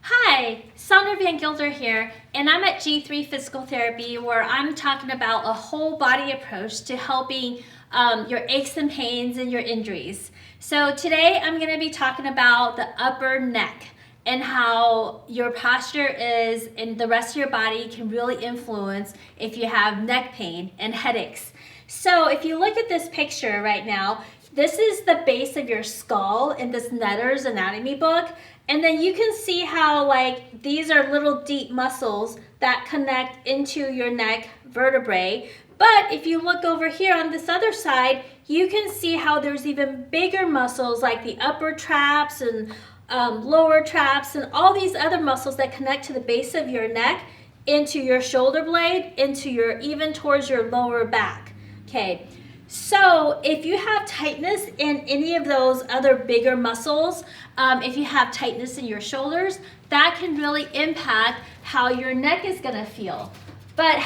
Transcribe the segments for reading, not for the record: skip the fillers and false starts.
Hi, Sandra Van Gilder here, and I'm at G3 Physical Therapy, where I'm talking about a whole body approach to helping your aches and pains and your injuries. So today I'm going to be talking about the upper neck and how your posture is and the rest of your body can really influence if you have neck pain and headaches. So if you look at this picture right now, this is the base of your skull in this Netter's anatomy book. And then you can see how like these are little deep muscles that connect into your neck vertebrae. But if you look over here on this other side, you can see how there's even bigger muscles like the upper traps and lower traps and all these other muscles that connect to the base of your neck into your shoulder blade, even towards your lower back. Okay. So if you have tightness in any of those other bigger muscles, if you have tightness in your shoulders, that can really impact how your neck is going to feel. But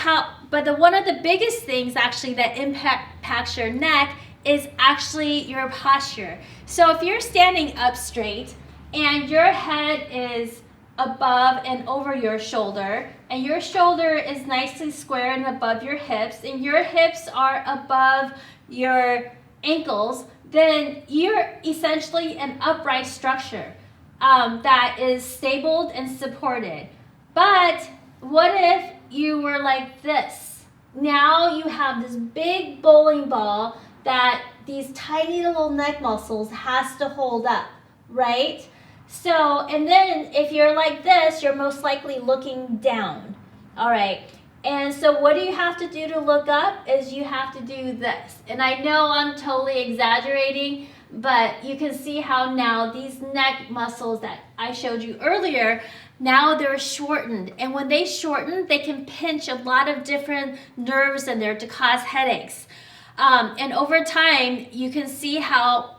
one of the biggest things actually that impacts your neck is actually your posture. So if you're standing up straight and your head is above and over your shoulder, and your shoulder is nicely square and above your hips, and your hips are above your ankles, then you're essentially an upright structure that is stable and supported. But what if you were like this? Now you have this big bowling ball that these tiny little neck muscles has to hold up, right? So, and then if you're like this, you're most likely looking down. All right. And so what do you have to do to look up is you have to do this. And I know I'm totally exaggerating, but you can see how now these neck muscles that I showed you earlier, now they're shortened. And when they shorten, they can pinch a lot of different nerves in there to cause headaches. And over time, you can see how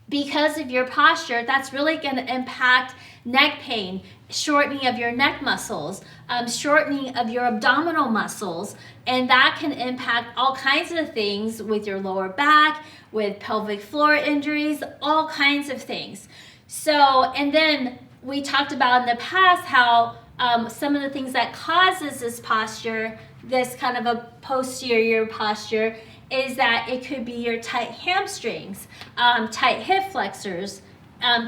because of your posture, that's really going to impact neck pain, shortening of your neck muscles, shortening of your abdominal muscles, and that can impact all kinds of things with your lower back, with pelvic floor injuries, all kinds of things. So, and then we talked about in the past how some of the things that causes this posture, this kind of a posterior posture, is that it could be your tight hamstrings, tight hip flexors,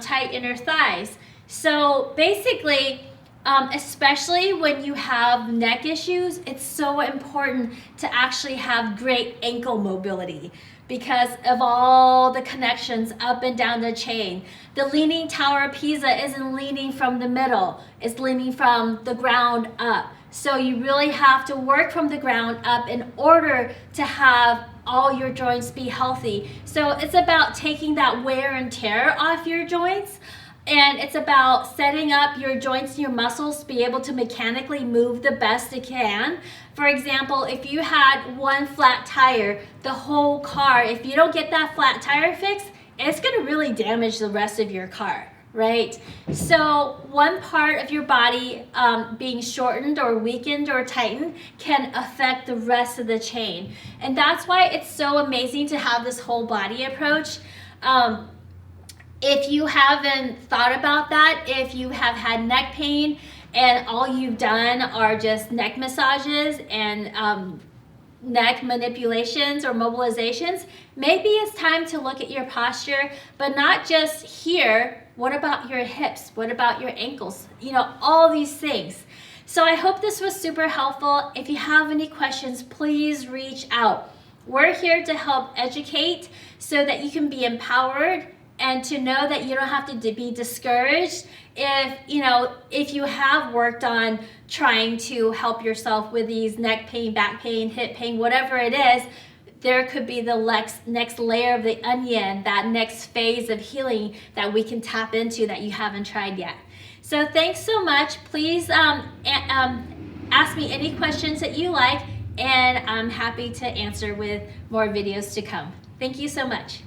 tight inner thighs. So basically, especially when you have neck issues, it's so important to actually have great ankle mobility because of all the connections up and down the chain. The Leaning Tower of Pisa isn't leaning from the middle, it's leaning from the ground up. So you really have to work from the ground up in order to have all your joints be healthy. So it's about taking that wear and tear off your joints, and it's about setting up your joints and your muscles to be able to mechanically move the best it can. For example, if you had one flat tire, the whole car, if you don't get that flat tire fixed, it's going to really damage the rest of your car. Right? So one part of your body being shortened or weakened or tightened can affect the rest of the chain. And that's why it's so amazing to have this whole body approach. If you haven't thought about that, if you have had neck pain and all you've done are just neck massages and neck manipulations or mobilizations, maybe it's time to look at your posture, but not just here. What about your hips? What about your ankles? You know, all these things. So I hope this was super helpful. If you have any questions, please reach out. We're here to help educate so that you can be empowered and to know that you don't have to be discouraged if you have worked on trying to help yourself with these neck pain, back pain, hip pain, whatever it is. There could be the next layer of the onion, that next phase of healing that we can tap into that you haven't tried yet. So thanks so much. Please ask me any questions that you like, and I'm happy to answer with more videos to come. Thank you so much.